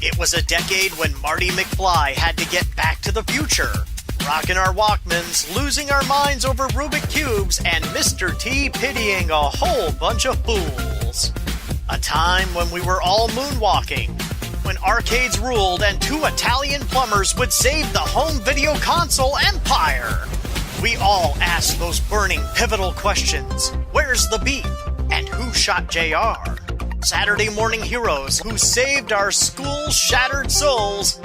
It was a decade when Marty McFly had to get back to the future, rocking our Walkmans, losing our minds over Rubik Cubes, and Mr. T pitying a whole bunch of fools. A time when we were all moonwalking, when arcades ruled and two Italian plumbers would save the home video console empire. We all asked those burning, pivotal questions. Where's the beef? And who shot JR? Saturday morning heroes who saved our school's shattered souls.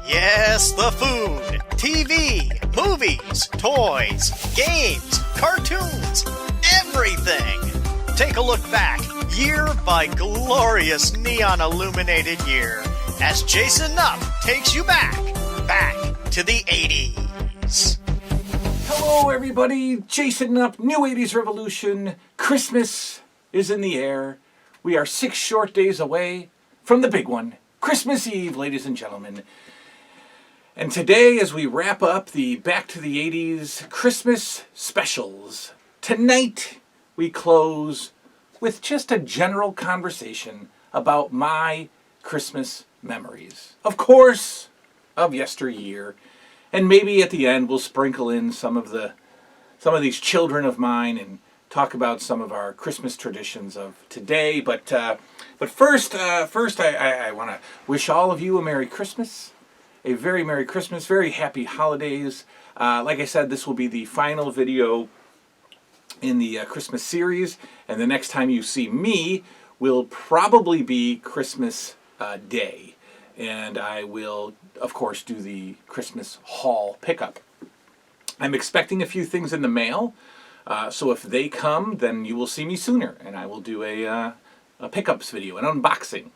Yes, the food, TV, movies, toys, games, cartoons, everything. Take a look back, year by glorious neon-illuminated year, as Jason Up takes you back to the 80s. Hello everybody, Jason Up, New 80s Revolution. Christmas is in the air. We are 6 short days away from the big one, Christmas Eve, ladies and gentlemen. And today, as we wrap up the Back to the 80s Christmas specials, tonight we close with just a general conversation about my Christmas memories. Of course, of yesteryear. And maybe at the end we'll sprinkle in some of these children of mine and talk about some of our Christmas traditions of today. But first I want to wish all of you a Merry Christmas, a very Merry Christmas, very happy holidays. Like I said, this will be the final video in the Christmas series, and the next time you see me will probably be Christmas Day. And I will, of course, do the Christmas haul pickup. I'm expecting a few things in the mail, so if they come, then you will see me sooner, and I will do a pickups video, an unboxing,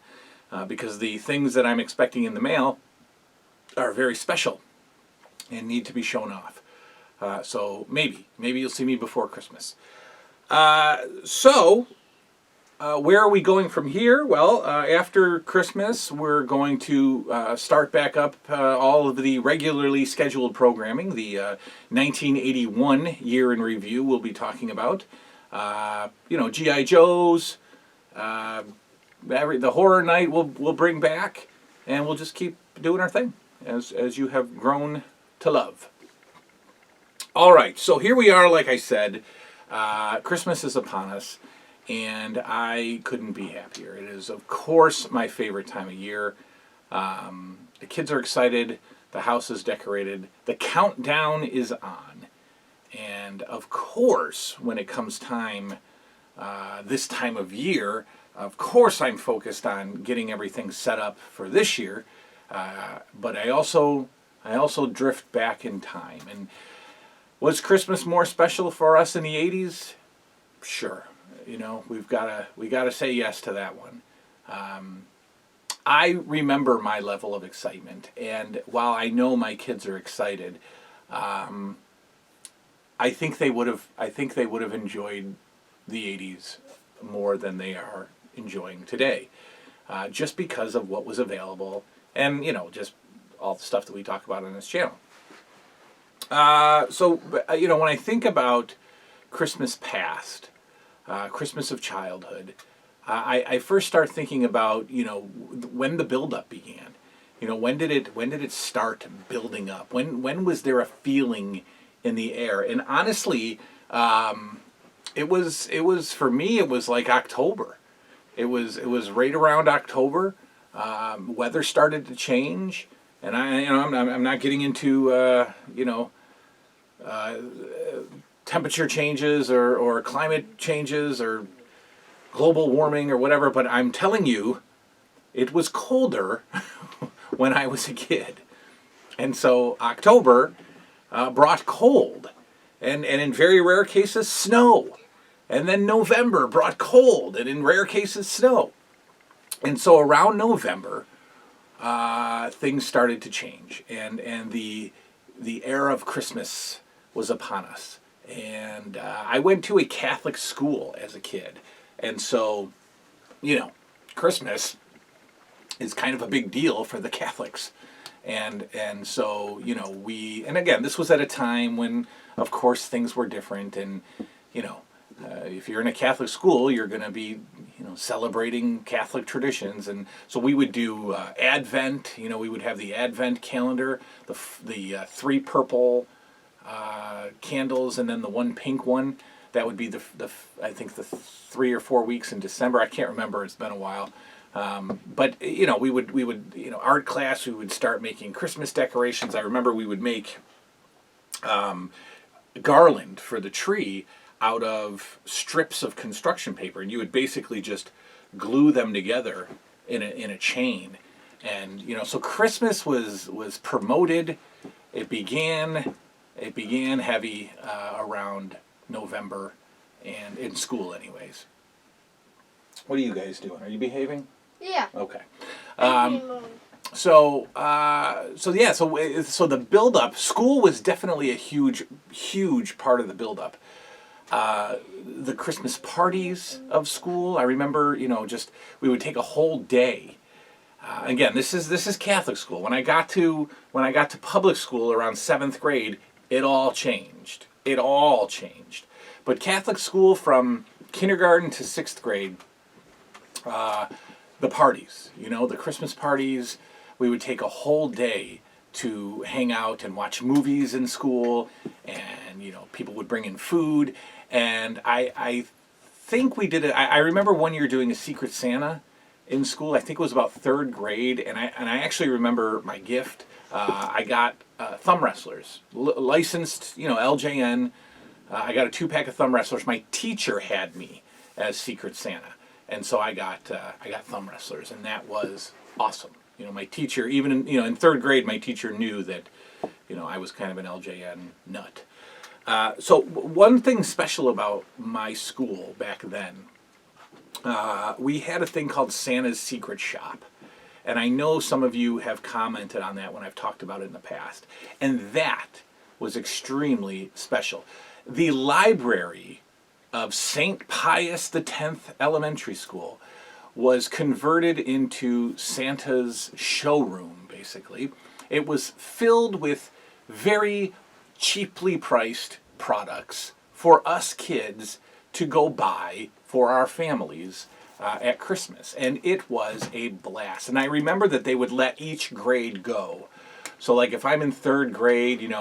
because the things that I'm expecting in the mail are very special and need to be shown off. So maybe you'll see me before Christmas. Where are we going from here? Well, after Christmas, we're going to start back up all of the regularly scheduled programming. The 1981 year in review we'll be talking about. G.I. Joe's, the horror night we'll bring back, and we'll just keep doing our thing, as you have grown to love. All right, so here we are, like I said, Christmas is upon us. And I couldn't be happier. It is, of course, my favorite time of year. The kids are excited. The house is decorated. The countdown is on. And, of course, when it comes time, this time of year, of course I'm focused on getting everything set up for this year. But I also drift back in time. And was Christmas more special for us in the 80s? Sure. We gotta say yes to that one. I remember my level of excitement, and while I know my kids are excited, I think they would have enjoyed the 80s more than they are enjoying today, just because of what was available, and just all the stuff that we talk about on this channel. When I think about Christmas past. Christmas of childhood, I first start thinking about when the buildup began. When did it start building up? When was there a feeling in the air? And honestly, it was for me. It was like October. It was right around October. Weather started to change, and I'm not getting into temperature changes or climate changes or global warming or whatever, but I'm telling you, it was colder when I was a kid. And so October brought cold, and in very rare cases, snow. And then November brought cold, and in rare cases, snow. And so around November, things started to change, and the era of Christmas was upon us. And I went to a Catholic school as a kid. And so, Christmas is kind of a big deal for the Catholics. And so, and again, this was at a time when, of course, things were different. And, if you're in a Catholic school, you're going to be, celebrating Catholic traditions, and so we would do Advent. We would have the Advent calendar, the three purple candles, and then the one pink one. That would be the I think the 3 or 4 weeks in December. I can't remember. It's been a while. But we would art class. We would start making Christmas decorations. I remember we would make garland for the tree out of strips of construction paper, and you would basically just glue them together in a chain. And so Christmas was promoted. It began heavy around November, and in school anyways. What are you guys doing? Are you behaving? Yeah. Okay. So the build-up, school was definitely a huge part of the build-up. The Christmas parties of school, I remember, we would take a whole day. Again, this is Catholic school. When I got to public school around 7th grade, it all changed. But Catholic school from kindergarten to 6th grade, the parties, the Christmas parties, we would take a whole day to hang out and watch movies in school, and people would bring in food, and I think we did it. I remember one year doing a Secret Santa in school. I think it was about 3rd grade, and I actually remember my gift. I got thumb wrestlers, licensed, LJN. I got a 2-pack of thumb wrestlers. My teacher had me as Secret Santa, and so I got thumb wrestlers, and that was awesome. My teacher, even in 3rd grade, my teacher knew that, I was kind of an LJN nut. So one thing special about my school back then, we had a thing called Santa's Secret Shop. And I know some of you have commented on that when I've talked about it in the past. And that was extremely special. The library of St. Pius X Elementary School was converted into Santa's showroom, basically. It was filled with very cheaply priced products for us kids to go buy for our families at Christmas. And it was a blast. And I remember that they would let each grade go. So like if I'm in 3rd grade,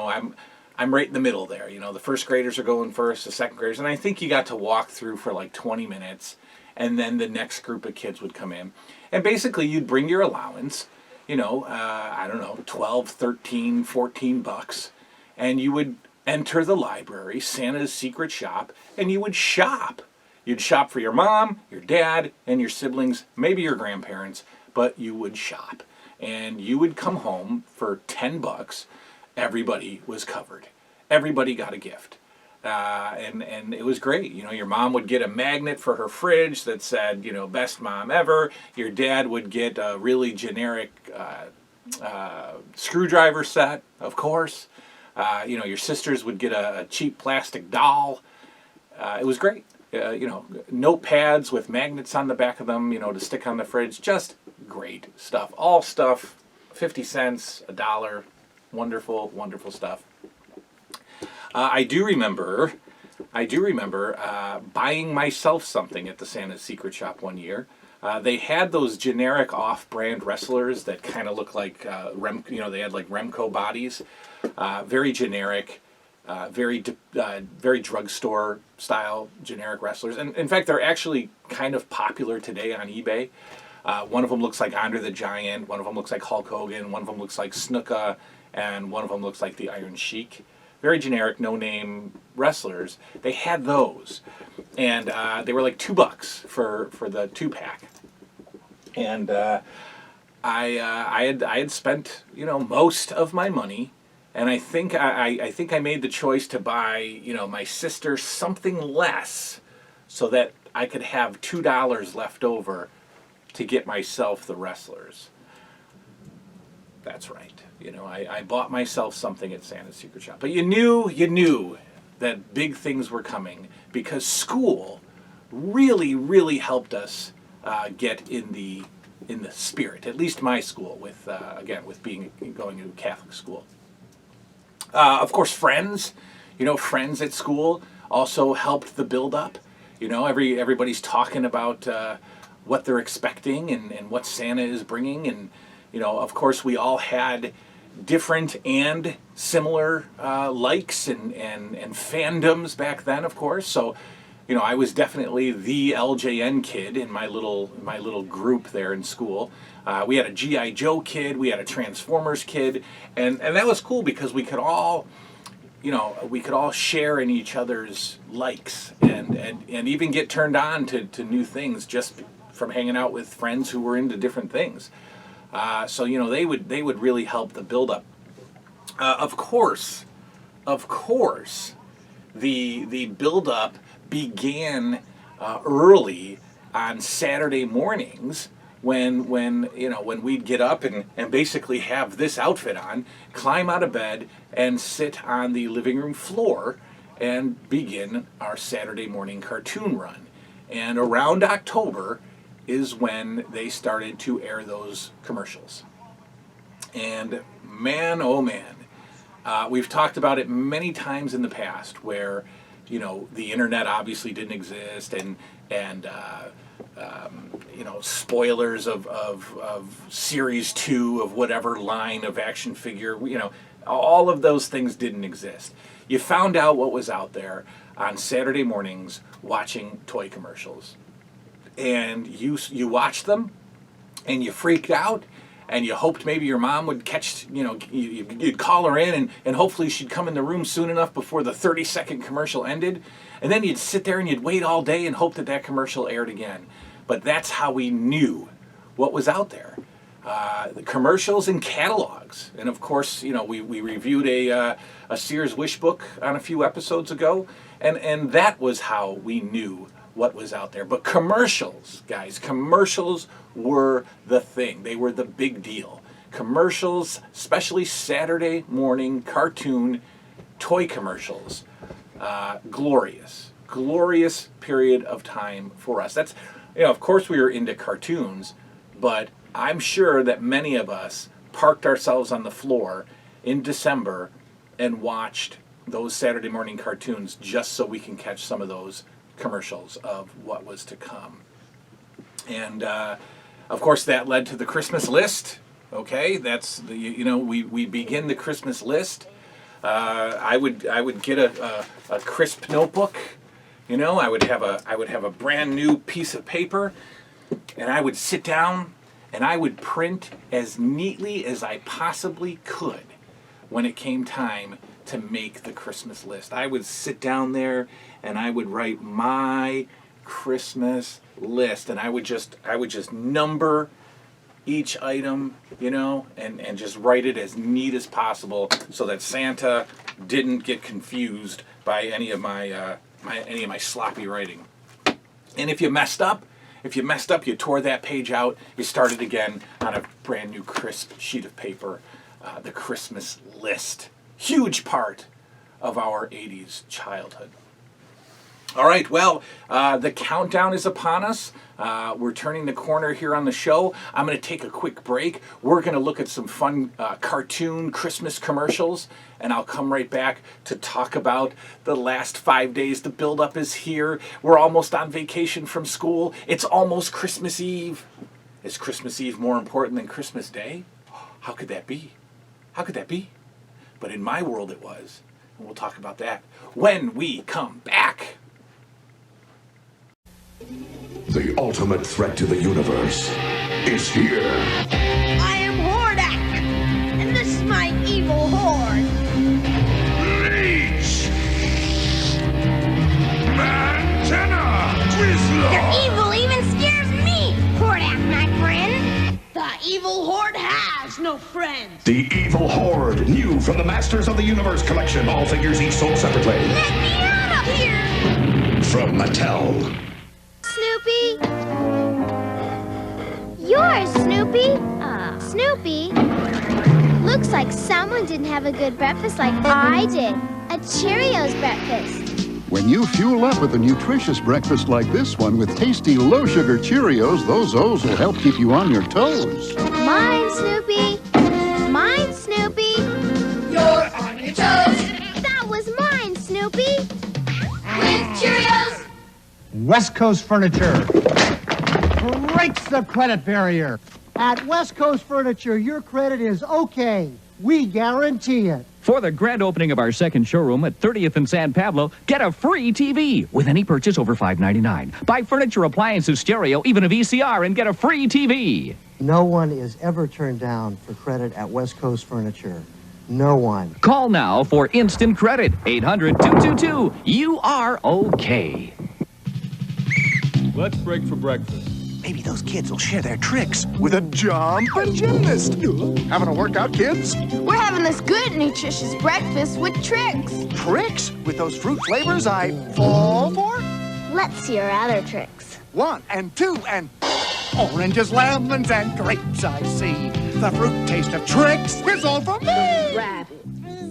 I'm right in the middle there. The 1st graders are going first, the 2nd graders, and I think you got to walk through for like 20 minutes, and then the next group of kids would come in. And basically you'd bring your allowance, I don't know, 12, 13, 14 bucks, and you would enter the library, Santa's Secret Shop, and you would shop. You'd shop for your mom, your dad, and your siblings, maybe your grandparents, but you would shop. And you would come home for 10 bucks. Everybody was covered. Everybody got a gift. And it was great. Your mom would get a magnet for her fridge that said, best mom ever. Your dad would get a really generic screwdriver set, of course. Your sisters would get a cheap plastic doll. It was great. Notepads with magnets on the back of them, to stick on the fridge. Just great stuff. All stuff, 50 cents, $1. Wonderful, wonderful stuff. I do remember buying myself something at the Santa's Secret Shop one year. They had those generic off-brand wrestlers that kind of look like they had like Remco bodies, very generic, very drugstore style generic wrestlers. And in fact, they're actually kind of popular today on eBay. One of them looks like Andre the Giant. One of them looks like Hulk Hogan. One of them looks like Snuka, and one of them looks like the Iron Sheik. Very generic, no-name wrestlers. They had those, and they were like $2 for the 2-pack. And I had spent most of my money, and I think I made the choice to buy my sister something less, so that I could have $2 left over to get myself the wrestlers. That's right. I bought myself something at Santa's Secret Shop. But you knew that big things were coming, because school really, really helped us get in the spirit. At least my school, with going to Catholic school. Of course, friends. Friends at school also helped the build-up. You know, everybody's talking about what they're expecting and what Santa is bringing. And, you know, of course, we all had different and similar likes and fandoms back then, of course. So, you know, I was definitely the LJN kid in my little group there in school. We had a G.I. Joe kid, we had a Transformers kid, and that was cool because we could all, you know, share in each other's likes and even get turned on to new things just from hanging out with friends who were into different things. So, you know, they would really help the build-up. Of course, the build-up began early on Saturday mornings when we'd get up and basically have this outfit on, climb out of bed, and sit on the living room floor and begin our Saturday morning cartoon run. And around October is when they started to air those commercials. And man, oh man, we've talked about it many times in the past where, you know, the internet obviously didn't exist and you know, spoilers of series 2 of whatever line of action figure, you know, all of those things didn't exist. You found out what was out there on Saturday mornings watching toy commercials. And you watched them, and you freaked out, and you hoped maybe your mom would catch, you know, you'd call her in, and hopefully she'd come in the room soon enough before the 30-second commercial ended. And then you'd sit there and you'd wait all day and hope that commercial aired again. But that's how we knew what was out there. The commercials and catalogs. And of course, you know, we reviewed a Sears Wish book on a few episodes ago, and that was how we knew what was out there. But commercials, guys, commercials were the thing. They were the big deal. Commercials, especially Saturday morning cartoon toy commercials, glorious period of time for us. That's, you know, of course we were into cartoons, but I'm sure that many of us parked ourselves on the floor in December and watched those Saturday morning cartoons just so we can catch some of those commercials of what was to come. And of course that led to the Christmas list. Okay, that's the, you know, we begin the Christmas list. I would get a crisp notebook. You know, I would have a brand new piece of paper, and I would sit down and I would print as neatly as I possibly could when it came time to make the Christmas list. I would sit down there and I would write my Christmas list, and I would just number each item, you know, and just write it as neat as possible so that Santa didn't get confused by any of my sloppy writing. And if you messed up, you tore that page out, you started again on a brand new crisp sheet of paper. The Christmas list, huge part of our 80s childhood. All right, well, the countdown is upon us. We're turning the corner here on the show. I'm going to take a quick break. We're going to look at some fun cartoon Christmas commercials, and I'll come right back to talk about the last 5 days. The build-up is here. We're almost on vacation from school. It's almost Christmas Eve. Is Christmas Eve more important than Christmas Day? How could that be? How could that be? But in my world it was. And we'll talk about that when we come back. The ultimate threat to the universe is here. I am Hordak, and this is my evil horde. Leech! Mantenna! Grizzly! Their evil even scares me, Hordak, my friend. The evil horde has no friends. The Evil Horde, new from the Masters of the Universe collection. All figures each sold separately. Let me out of here! From Mattel. Snoopy? You're Snoopy? Snoopy? Looks like someone didn't have a good breakfast like I did. A Cheerios breakfast. When you fuel up with a nutritious breakfast like this one with tasty low-sugar Cheerios, those O's will help keep you on your toes. Mine, Snoopy. Mine, Snoopy. You're on your toes That was mine, Snoopy. with Cheerios. West Coast Furniture breaks the credit barrier. At West Coast Furniture, your credit is okay. We guarantee it. For the grand opening of our second showroom at 30th and San Pablo, get a free TV with any purchase over $5.99. Buy furniture, appliances, stereo, even a VCR, and get a free TV. No one is ever turned down for credit at West Coast Furniture. No one. Call now for instant credit. 800-222. You are okay. Let's break for breakfast. Maybe those kids will share their tricks with a jumping gymnast. Having a workout, kids? We're having this good, nutritious breakfast with tricks. Tricks? With those fruit flavors I fall for? Let's see your other tricks. 1 and 2 and... Oranges, lemons, and grapes I see. The fruit taste of tricks is all for me. Rabbit.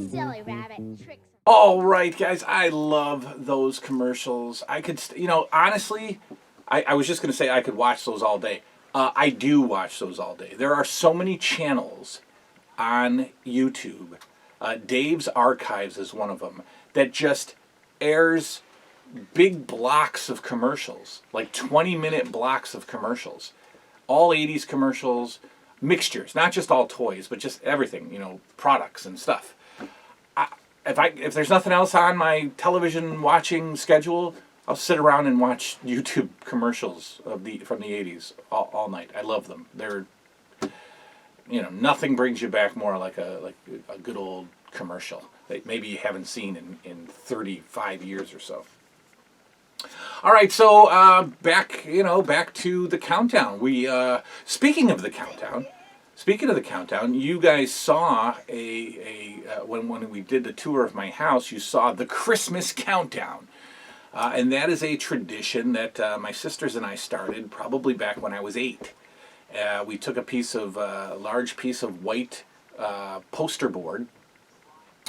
Silly rabbit. Tricks. All right, guys, I love those commercials. I could, honestly, I was just going to say I could watch those all day. I do watch those all day. There are so many channels on YouTube. Dave's Archives is one of them that just airs big blocks of commercials, like 20-minute blocks of commercials. All 80s commercials, mixtures, not just all toys, but just everything, products and stuff. If there's nothing else on my television watching schedule, I'll sit around and watch YouTube commercials from the 80s all night. I love them. They're, nothing brings you back more like a good old commercial that maybe you haven't seen in 35 years or so. All right, so back to the countdown. Speaking of the countdown, you guys saw when we did the tour of my house, you saw the Christmas countdown. And that is a tradition that my sisters and I started probably back when I was 8. We took a large piece of white poster board,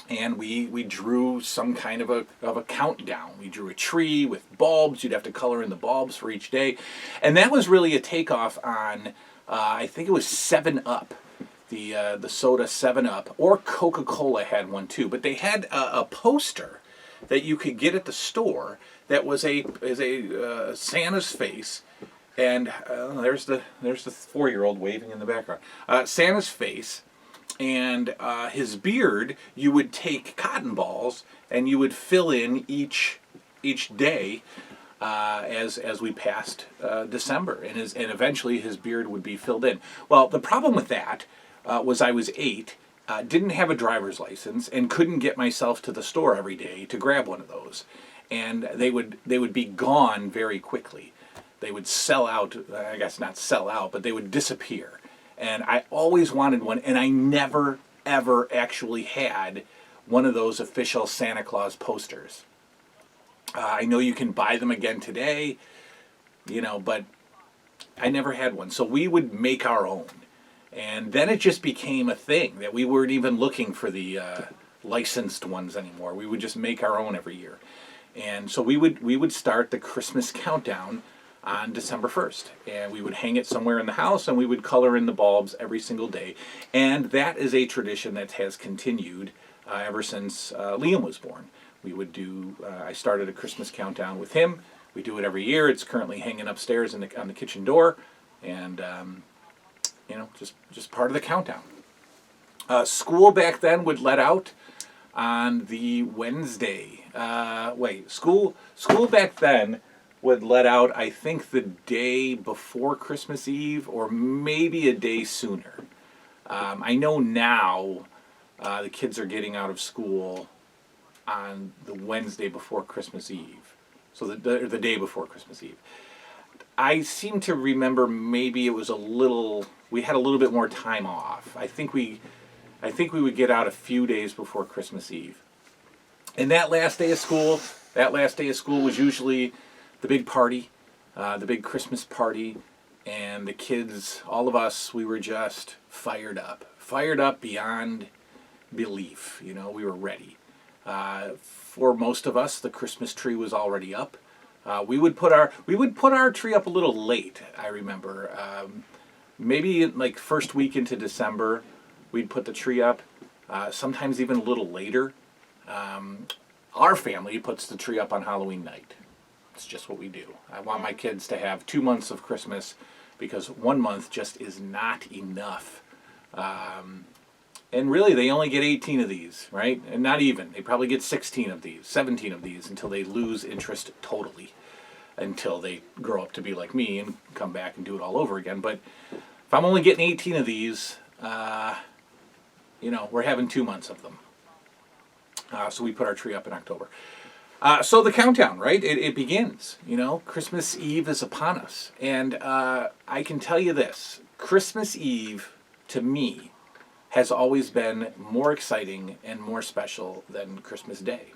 and we drew some kind of a countdown. We drew a tree with bulbs. You'd have to color in the bulbs for each day. And that was really a takeoff on, I think it was 7-Up. The soda 7-Up, or Coca-Cola had one too. But they had a poster that you could get at the store that was a Santa's face, and there's the 4-year-old waving in the background. Santa's face, and his beard. You would take cotton balls and you would fill in each day as we passed December, and eventually his beard would be filled in. Well, the problem with that was I was 8. Didn't have a driver's license, and couldn't get myself to the store every day to grab one of those. And they would be gone very quickly. They would sell out, I guess not sell out, but they would disappear. And I always wanted one, and I never, ever actually had one of those official Santa Claus posters. I know you can buy them again today, but I never had one. So we would make our own. And then it just became a thing that we weren't even looking for the licensed ones anymore. We would just make our own every year. And so we would start the Christmas countdown on December 1st. And we would hang it somewhere in the house, and we would color in the bulbs every single day. And that is a tradition that has continued ever since Liam was born. We would do, I started a Christmas countdown with him. We do it every year. It's currently hanging upstairs on the kitchen door. And just part of the countdown. School back then would let out on the Wednesday. School back then would let out, I think, the day before Christmas Eve, or maybe a day sooner. I know now the kids are getting out of school on the Wednesday before Christmas Eve. So the day before Christmas Eve. I seem to remember maybe it was we had a little bit more time off. I think we would get out a few days before Christmas Eve. And that last day of school was usually the big party, the big Christmas party, and the kids, all of us, we were just fired up beyond belief. We were ready. For most of us, the Christmas tree was already up. We would put our tree up a little late. I remember, maybe like first week into December, we'd put the tree up. Sometimes even a little later. Our family puts the tree up on Halloween night. It's just what we do. I want my kids to have 2 months of Christmas because 1 month just is not enough. And really, they only get 18 of these, right? And not even. They probably get 16 of these, 17 of these until they lose interest totally, until they grow up to be like me and come back and do it all over again. But if I'm only getting 18 of these, we're having 2 months of them. So we put our tree up in October. So the countdown, right? It begins. Christmas Eve is upon us. And I can tell you this. Christmas Eve, to me, has always been more exciting and more special than Christmas Day.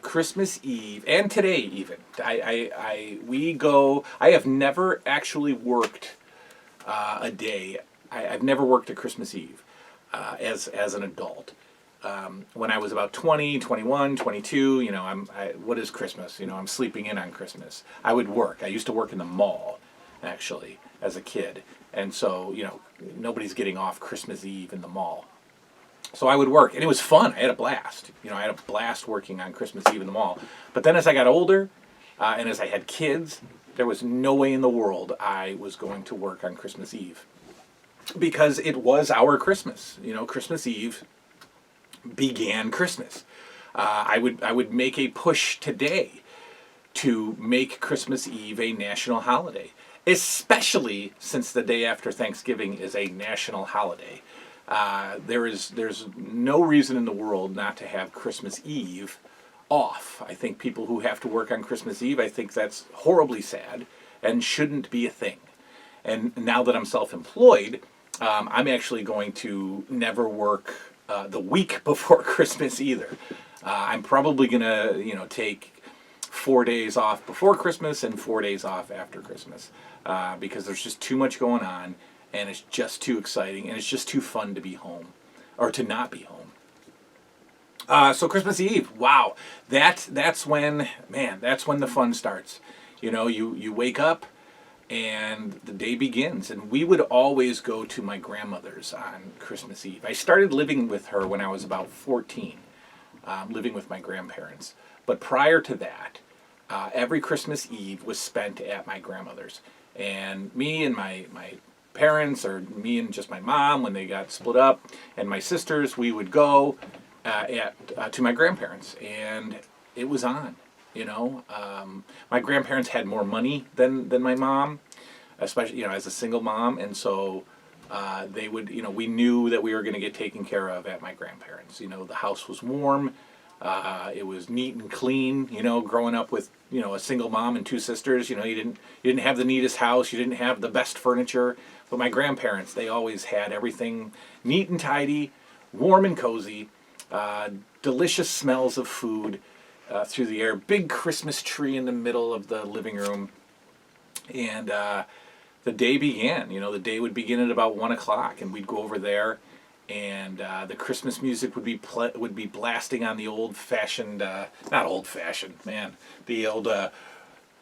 Christmas Eve, and today even, I have never actually worked a day. I've never worked a Christmas Eve as an adult. When I was about 20, 21, 22, what is Christmas? I'm sleeping in on Christmas. I would work. I used to work in the mall, actually, as a kid. And so, nobody's getting off Christmas Eve in the mall. So I would work, and it was fun. I had a blast. I had a blast working on Christmas Eve in the mall. But then as I got older, and as I had kids, there was no way in the world I was going to work on Christmas Eve. Because it was our Christmas. Christmas Eve began Christmas. I would make a push today to make Christmas Eve a national holiday, especially since the day after Thanksgiving is a national holiday. There's no reason in the world not to have Christmas Eve off. I think people who have to work on Christmas Eve, I think that's horribly sad and shouldn't be a thing. And now that I'm self-employed, I'm actually going to never work the week before Christmas either. I'm probably going to, take 4 days off before Christmas and 4 days off after Christmas because there's just too much going on and it's just too exciting and it's just too fun to be home or to not be home. So Christmas Eve, wow, that's when the fun starts. You wake up and the day begins. And we would always go to my grandmother's on Christmas Eve. I started living with her when I was about 14, living with my grandparents. But prior to that, every Christmas Eve was spent at my grandmother's. And me and my parents, or me and just my mom when they got split up, and my sisters, we would go to my grandparents. And it was on. My grandparents had more money than my mom, especially, as a single mom. And so they would, we knew that we were going to get taken care of at my grandparents. The house was warm. It was neat and clean, growing up with, a single mom and two sisters. You didn't have the neatest house. You didn't have the best furniture. But my grandparents, they always had everything neat and tidy, warm and cozy, delicious smells of food. Through the air, big Christmas tree in the middle of the living room, and the day began. The day would begin at about 1 o'clock, and we'd go over there, and the Christmas music would be blasting on the old-fashioned, not old-fashioned, man, the old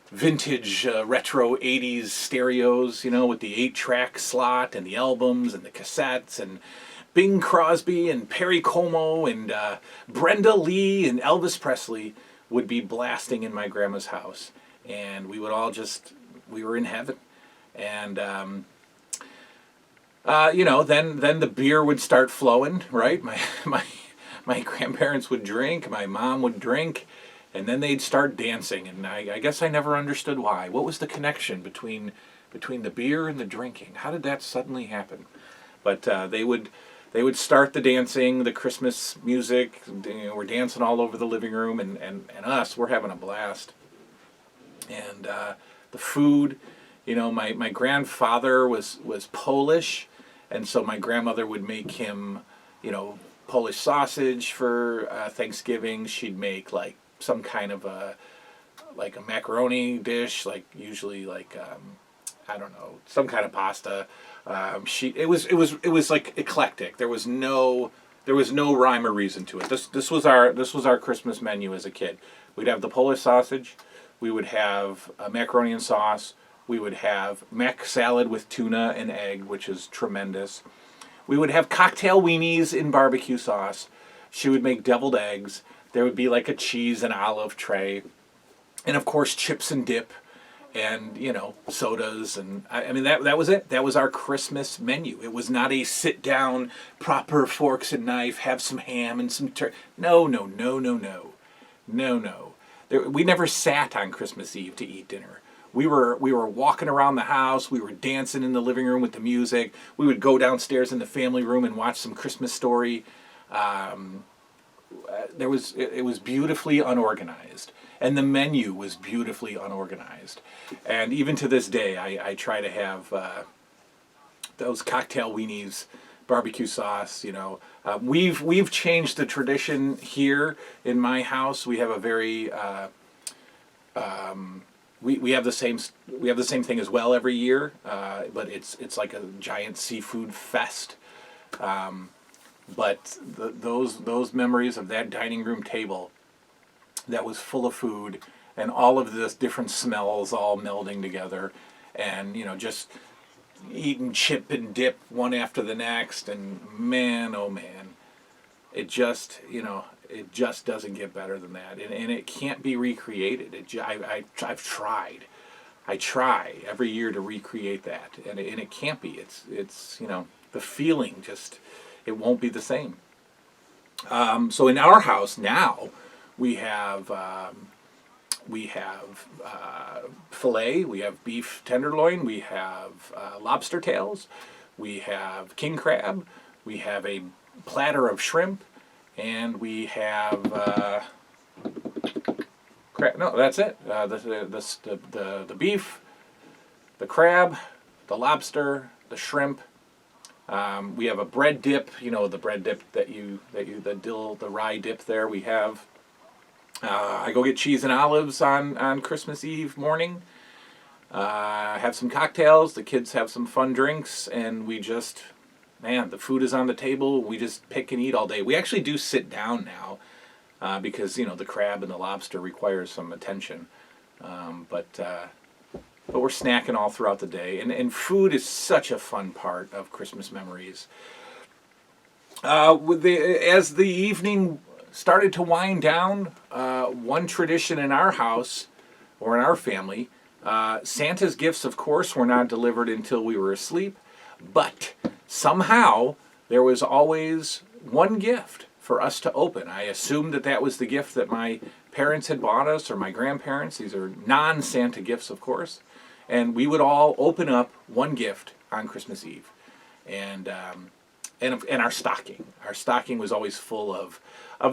vintage retro 80's stereos, with the 8-track slot and the albums and the cassettes and Bing Crosby and Perry Como and Brenda Lee and Elvis Presley would be blasting in my grandma's house. And we would all we were in heaven. And, then the beer would start flowing, right? My grandparents would drink, my mom would drink, and then they'd start dancing. And I guess I never understood why. What was the connection between the beer and the drinking? How did that suddenly happen? But they would start the dancing, the Christmas music. We're dancing all over the living room, and us, we're having a blast. And the food, my grandfather was Polish, and so my grandmother would make him, Polish sausage for Thanksgiving. She'd make like some kind of a macaroni dish, usually I don't know, some kind of pasta. It was like eclectic. There was no rhyme or reason to it. This was our Christmas menu as a kid. We'd have the Polish sausage, we would have macaroni and sauce, we would have mac salad with tuna and egg, which is tremendous. We would have cocktail weenies in barbecue sauce. She would make deviled eggs. There would be like a cheese and olive tray. And of course, chips and dip, and sodas, and I mean that was it. That was our Christmas menu. It was not a sit down, proper forks and knife, have some ham and some turkey. No. We never sat on Christmas Eve to eat dinner. We were walking around the house. We were dancing in the living room with the music. We would go downstairs in the family room and watch some Christmas Story. It was beautifully unorganized, and the menu was beautifully unorganized. And even to this day, I try to have those cocktail weenies, barbecue sauce. We've changed the tradition here in my house. We have a very we have the same thing as well every year, but it's like a giant seafood fest. But those memories of that dining room table that was full of food and all of this different smells all melding together, and just eating chip and dip one after the next, and man, oh man, it just doesn't get better than that, and it can't be recreated. I've tried. I try every year to recreate that, and it can't be. It's the feeling just. It won't be the same. So in our house now, we have filet, we have beef tenderloin, we have lobster tails, we have king crab, we have a platter of shrimp, and we have no, that's it. The beef, the crab, the lobster, the shrimp. We have a bread dip, the bread dip the rye dip there we have. I go get cheese and olives on Christmas Eve morning. Have some cocktails, the kids have some fun drinks, and we just, the food is on the table. We just pick and eat all day. We actually do sit down now because, the crab and the lobster requires some attention. But we're snacking all throughout the day. And food is such a fun part of Christmas memories. As the evening started to wind down, one tradition in our house, or in our family, Santa's gifts, of course, were not delivered until we were asleep. But somehow, there was always one gift for us to open. I assumed that was the gift that my parents had bought us, or my grandparents. These are non-Santa gifts, of course. And we would all open up one gift on Christmas Eve, and our stocking. Our stocking was always full of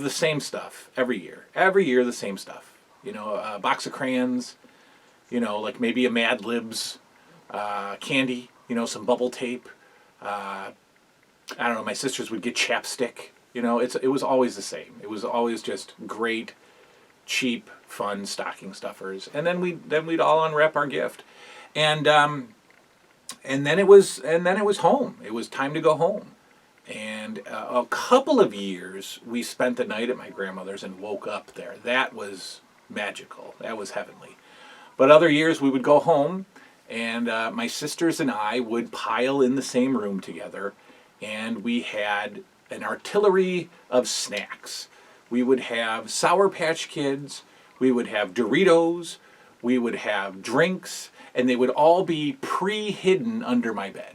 the same stuff every year. Every year, the same stuff. A box of crayons. Like maybe a Mad Libs candy. Some bubble tape. I don't know. My sisters would get chapstick. It was always the same. It was always just great, cheap, fun stocking stuffers. And then we'd all unwrap our gift. And then it was home. It was time to go home. And a couple of years we spent the night at my grandmother's and woke up there. That was magical. That was heavenly. But other years we would go home, and my sisters and I would pile in the same room together, and we had an artillery of snacks. We would have Sour Patch Kids, we would have Doritos, we would have drinks, and they would all be pre-hidden under my bed,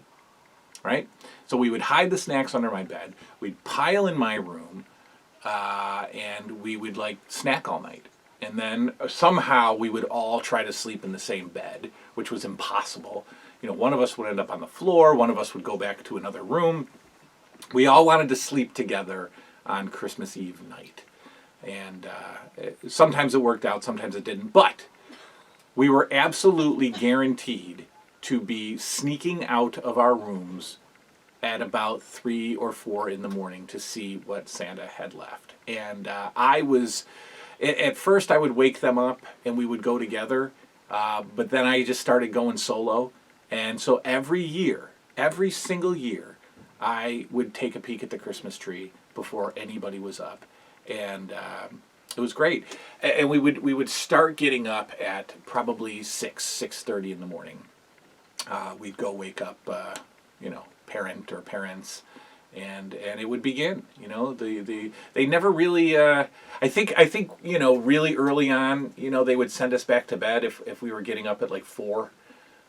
right? So we would hide the snacks under my bed, we'd pile in my room, and we would snack all night. And then somehow we would all try to sleep in the same bed, which was impossible. One of us would end up on the floor, one of us would go back to another room. We all wanted to sleep together on Christmas Eve night. And sometimes it worked out, sometimes it didn't. But we were absolutely guaranteed to be sneaking out of our rooms at about 3 or 4 in the morning to see what Santa had left. And at first I would wake them up and we would go together, but then I just started going solo. And so every single year, I would take a peek at the Christmas tree before anybody was up. And it was great. And we would start getting up at probably 6:30 in the morning. We'd go wake up, parent or parents, and it would begin. You know, they never really. I think you know, really early on, you know, they would send us back to bed if we were getting up at like 4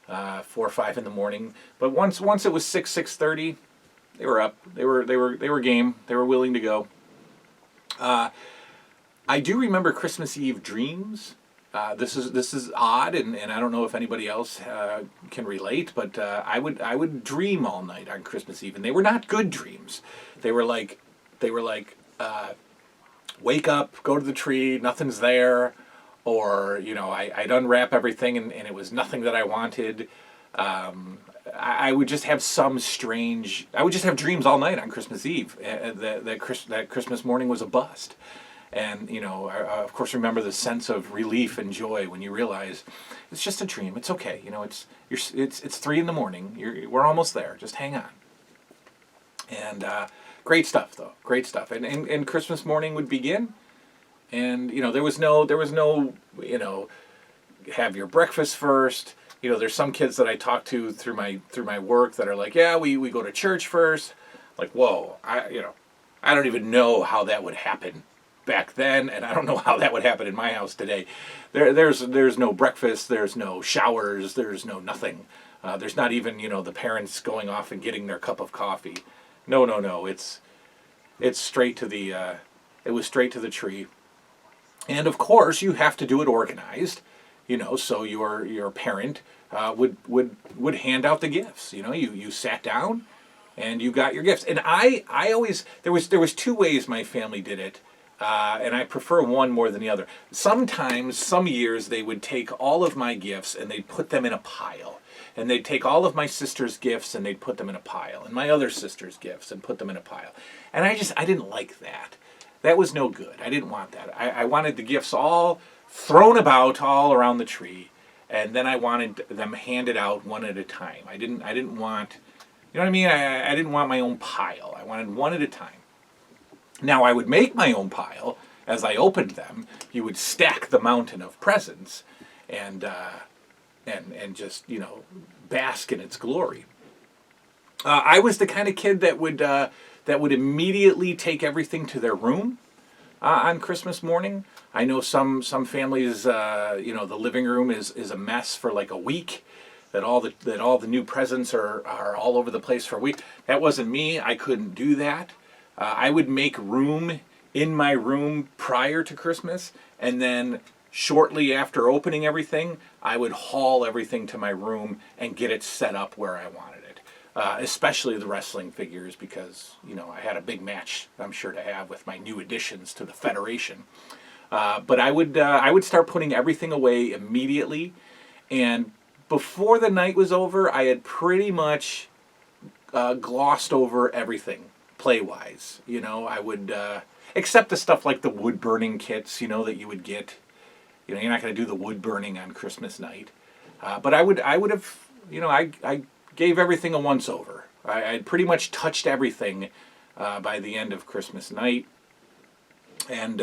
or 5 in the morning. But once it was 6:30, they were up. They were game. They were willing to go. I do remember Christmas Eve dreams. This is odd, and I don't know if anybody else can relate, but I would dream all night on Christmas Eve, and they were not good dreams. They were like wake up, go to the tree, nothing's there, or you know, I'd unwrap everything and it was nothing that I wanted. I would just have I would just have dreams all night on Christmas Eve. That Christmas morning was a bust. And, you know, I of course remember the sense of relief and joy when you realize it's just a dream. It's okay. You know, it's 3 in the morning. We're almost there. Just hang on. And great stuff, though. Great stuff. And Christmas morning would begin. And, you know, there was no, you know, have your breakfast first. You know, there's some kids that I talk to through my work that are like, yeah, we go to church first. Like, whoa, I don't even know how that would happen back then, and I don't know how that would happen in my house today. There's no breakfast, there's no showers, there's no nothing. There's not even, you know, the parents going off and getting their cup of coffee. No. It's straight to the it was straight to the tree. And of course, you have to do it organized, you know. So your parent would hand out the gifts. You know, you sat down and you got your gifts. And I always there was 2 ways my family did it. And I prefer one more than the other. Sometimes, some years, they would take all of my gifts and they'd put them in a pile. And they'd take all of my sister's gifts and they'd put them in a pile. And my other sister's gifts and put them in a pile. And I didn't like that. That was no good. I didn't want that. I wanted the gifts all thrown about all around the tree. And then I wanted them handed out one at a time. I didn't want, you know what I mean? I didn't want my own pile. I wanted one at a time. Now, I would make my own pile. As I opened them, you would stack the mountain of presents and just, you know, bask in its glory. I was the kind of kid that would immediately take everything to their room on Christmas morning. I know some families, you know, the living room is a mess for like a week. That all the new presents are all over the place for a week. That wasn't me. I couldn't do that. I would make room in my room prior to Christmas, and then shortly after opening everything, I would haul everything to my room and get it set up where I wanted it. Especially the wrestling figures, because, you know, I had a big match, I'm sure, to have with my new additions to the Federation. But I would start putting everything away immediately, and before the night was over, I had pretty much glossed over everything. Play-wise, you know, I would, except the stuff like the wood burning kits, you know, that you would get. You know, you're not going to do the wood burning on Christmas night. But I would have, you know, I gave everything a once over. I'd pretty much touched everything by the end of Christmas night. And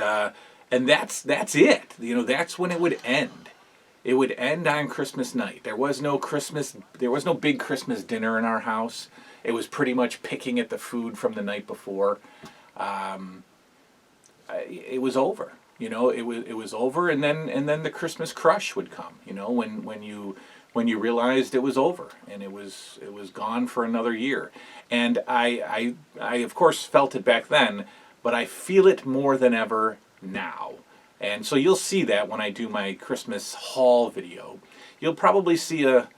that's it. You know, that's when it would end. It would end on Christmas night. There was no big Christmas dinner in our house. It was pretty much picking at the food from the night before. It was over, you know. It was over, and then the Christmas crush would come. You know, when you realized it was over and it was gone for another year. And I of course felt it back then, but I feel it more than ever now. And so you'll see that when I do my Christmas haul video. You'll probably see a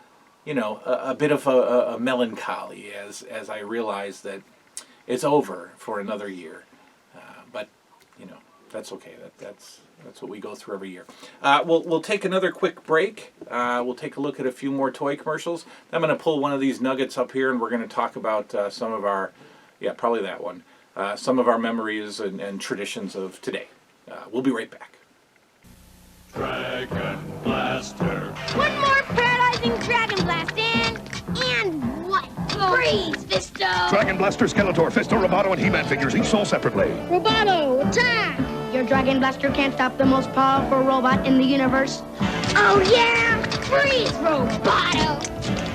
bit of a melancholy as I realize that it's over for another year. But, you know, that's okay. That's what we go through every year. We'll take another quick break. We'll take a look at a few more toy commercials. I'm going to pull one of these nuggets up here, and we're going to talk about some of our, probably that one, some of our memories and traditions of today. We'll be right back. Dragon Blaster. One more paralyzing Dragon Blast and what? Freeze, Fisto! Dragon Blaster, Skeletor, Fisto, Roboto, and He-Man figures, each sold separately. Roboto, attack! Your Dragon Blaster can't stop the most powerful robot in the universe. Oh yeah! Freeze, Roboto!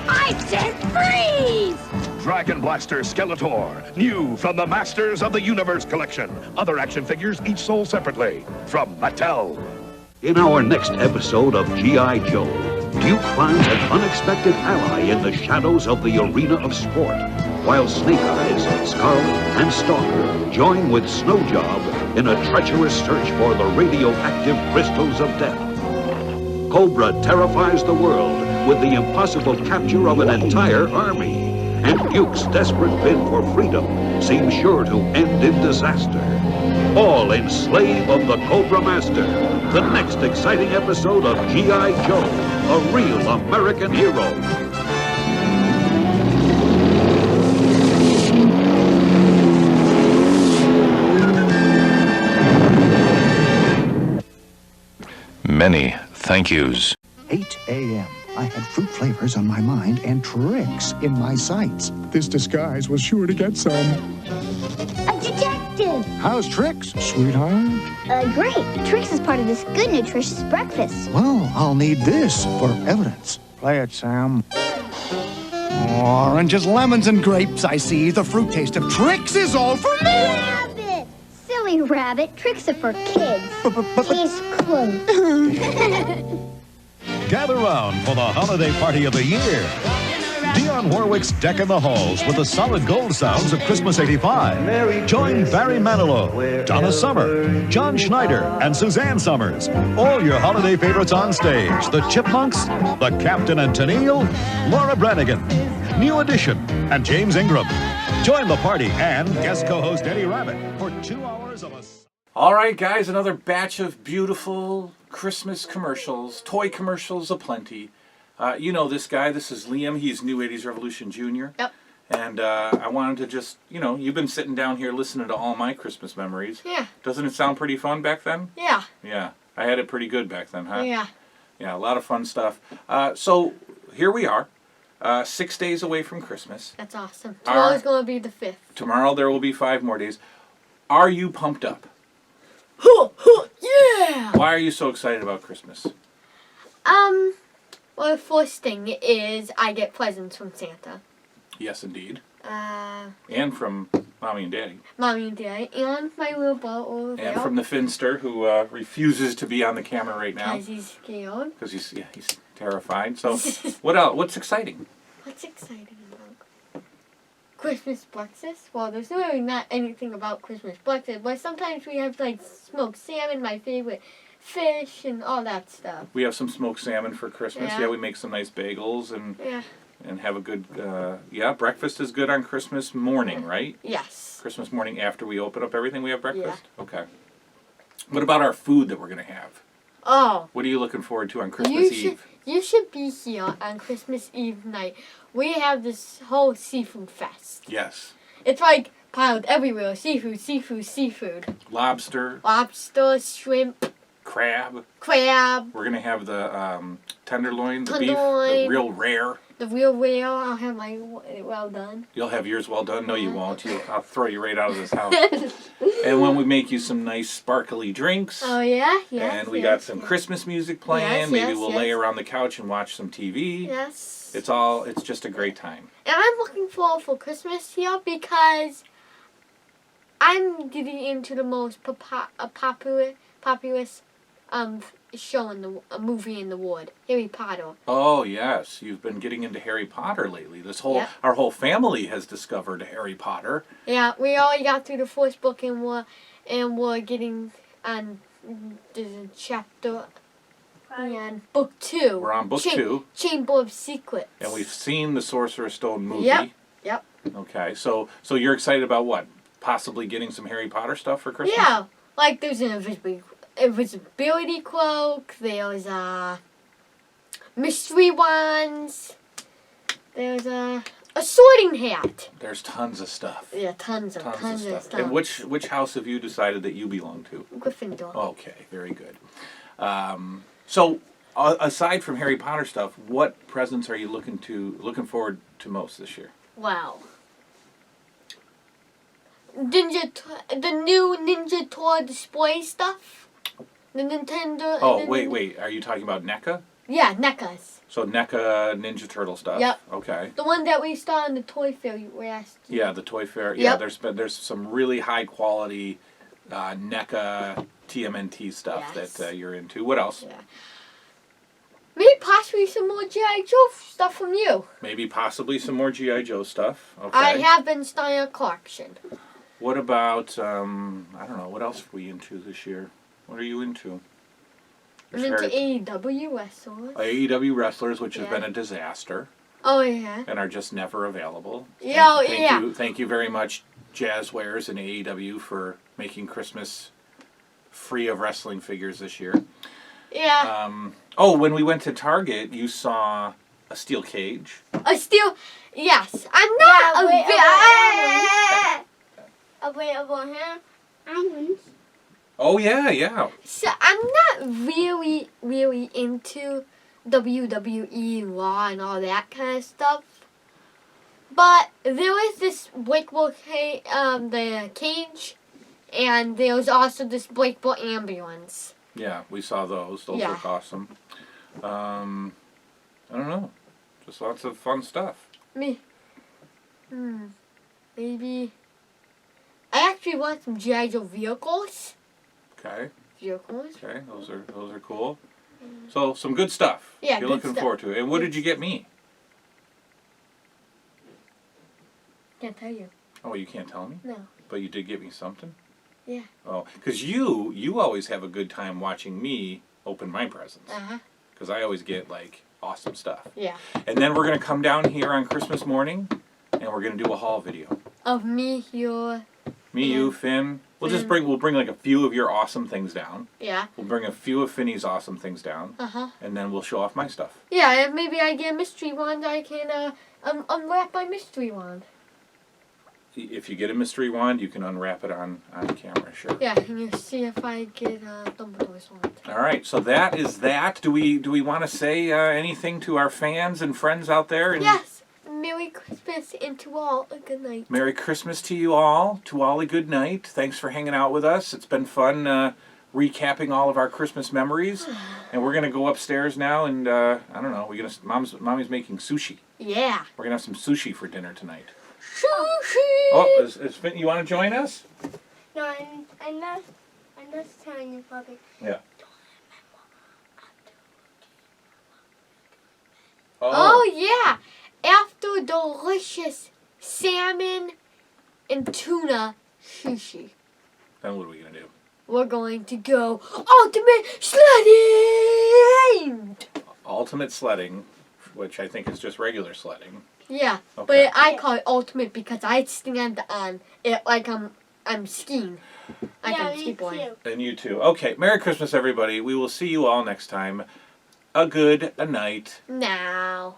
I said freeze! Dragon Blaster Skeletor, new from the Masters of the Universe collection. Other action figures each sold separately from Mattel. In our next episode of G.I. Joe, Duke finds an unexpected ally in the shadows of the arena of sport, while Snake Eyes, Scarlet, and Stalker join with Snowjob in a treacherous search for the radioactive crystals of death. Cobra terrifies the world with the impossible capture of an entire army, and Duke's desperate bid for freedom seems sure to end in disaster. All in Slave of the Cobra Master, the next exciting episode of G.I. Joe, a real American hero. Many thank yous. 8 a.m. I had fruit flavors on my mind and tricks in my sights. This disguise was sure to get some. A detective! How's Tricks, sweetheart? Great. Trix is part of this good, nutritious breakfast. Well, I'll need this for evidence. Play it, Sam. Oranges, lemons, and grapes, I see. The fruit taste of Tricks is all for me! Rabbit! Silly rabbit. Tricks are for kids. Case closed. Gather round for the holiday party of the year. Dionne Warwick's Deck in the Halls with the solid gold sounds of Christmas '85. Join Barry Manilow, Donna Summer, John Schneider, and Suzanne Summers. All your holiday favorites on stage. The Chipmunks, the Captain and Tennille, Laura Branigan, New Edition, and James Ingram. Join the party and guest co-host Eddie Rabbit for 2 hours of a... All right, guys, another batch of beautiful Christmas commercials, toy commercials aplenty. You know this guy. This is Liam. He's New 80's Revolution Jr. Yep. And I wanted to just, you've been sitting down here listening to all my Christmas memories. Yeah. Doesn't it sound pretty fun back then? Yeah. Yeah. I had it pretty good back then, huh? Yeah. Yeah, a lot of fun stuff. So here we are, 6 days away from Christmas. That's awesome. Tomorrow's going to be the 5th. Tomorrow there will be 5 more days. Are you pumped up? Yeah! Why are you so excited about Christmas? Well, the first thing is I get presents from Santa. Yes, indeed. And from Mommy and Daddy. Mommy and Daddy. And my little boat over there. And from the Finster, who refuses to be on the camera right now. Because he's scared. Because he's terrified. So, what else? What's exciting? What's exciting about Christmas breakfast? Well, there's really not anything about Christmas breakfast, but sometimes we have, like, smoked salmon, my favorite fish, and all that stuff. We have some smoked salmon for Christmas. Yeah, we make some nice bagels and have a good, breakfast is good on Christmas morning, right? Yes. Christmas morning after we open up everything, we have breakfast? Yeah. Okay. What about our food that we're going to have? Oh. What are you looking forward to on Christmas Eve? You should be here on Christmas Eve night. We have this whole seafood fest. Yes. It's like piled everywhere. Seafood, seafood, seafood. Lobster. Lobster, shrimp. Crab. Crab. We're going to have the tenderloin, the beef, Tenderloin. the real rare. The real rare. I'll have my well done. You'll have yours well done? No, you won't. I'll throw you right out of this house. And when we make you some nice sparkly drinks. Oh, yeah? Yes. And we got some Christmas music playing. Yes, Maybe we'll lay around the couch and watch some TV. Yes. It's just a great time. And I'm looking forward for Christmas here because I'm getting into the most populous show in the movie in the world, Harry Potter. Oh yes, you've been getting into Harry Potter lately. Our whole family has discovered Harry Potter. Yeah, we already got through the first book and we're getting on the chapter and book 2. We're on book 2. Chamber of Secrets. And we've seen the Sorcerer's Stone movie. Yep. Okay, so you're excited about what? Possibly getting some Harry Potter stuff for Christmas? Yeah, like there's an invisibility cloak, there's mystery wands, there's a sorting hat. There's tons of stuff. Yeah, tons of stuff. And which house have you decided that you belong to? Gryffindor. Okay, very good. So aside from Harry Potter stuff, what presents are you looking forward to most this year? Wow. The new Ninja Toy display stuff. The Nintendo. Oh, wait. Are you talking about NECA? Yeah, NECAs. So NECA Ninja Turtle stuff. Yep. Okay. The one that we saw in the toy fair last year. Yeah, the toy fair. Yep. Yeah, there's some really high quality NECA TMNT stuff that you're into. What else? Yeah. Maybe possibly some more G.I. Joe stuff from you. Maybe possibly some more G.I. Joe stuff. Okay. I have been starting a collection. What about, I don't know, what else are we into this year? What are you into? I'm into AEW wrestlers. AEW wrestlers, which has been a disaster. Oh, yeah. And are just never available. Thank you very much, Jazzwares and AEW, for making Christmas free of wrestling figures this year. Yeah. When we went to Target, you saw a steel cage. A steel... Yes. I'm not available here. Islands. Oh, yeah. So I'm not really into WWE Raw and all that kind of stuff. But there was this breakable the cage, and there was also this breakable ambulance. Yeah, we saw those. Those look awesome. I don't know. Just lots of fun stuff. Maybe. I actually want some G.I. Joe vehicles. Okay. Vehicles. Okay, those are cool. So some good stuff. Yeah, you're looking forward to it. And what did you get me? Can't tell you. Oh, you can't tell me? No. But you did get me something? Yeah. Oh, because you always have a good time watching me open my presents. Because I always get, like, awesome stuff. Yeah. And then we're going to come down here on Christmas morning, and we're going to do a haul video. Of me, you, Finn. We'll bring like a few of your awesome things down. Yeah. We'll bring a few of Finny's awesome things down. And then we'll show off my stuff. Yeah, and maybe I get a mystery wand. I can unwrap my mystery wand. If you get a mystery wand, you can unwrap it on camera, sure. Yeah, and you see if I get Dumbledore's wand. All right, so that is that. Do we want to say anything to our fans and friends out there? Yes. Merry Christmas and to all a good night. Merry Christmas to you all. To all a good night. Thanks for hanging out with us. It's been fun recapping all of our Christmas memories. And we're going to go upstairs now and, I don't know, Mommy's making sushi. Yeah. We're going to have some sushi for dinner tonight. Sushi! Oh, Finn, you want to join us? No, I'm just telling you, Bobby. Yeah. Oh, yeah. After delicious salmon and tuna sushi. Then what are we going to do? We're going to go ultimate sledding! Ultimate sledding, which I think is just regular sledding. Yeah, okay. But I call it ultimate because I stand on it like I'm skiing. I'm ski-boarding. And you too. Okay, Merry Christmas, everybody. We will see you all next time. A good night. Now.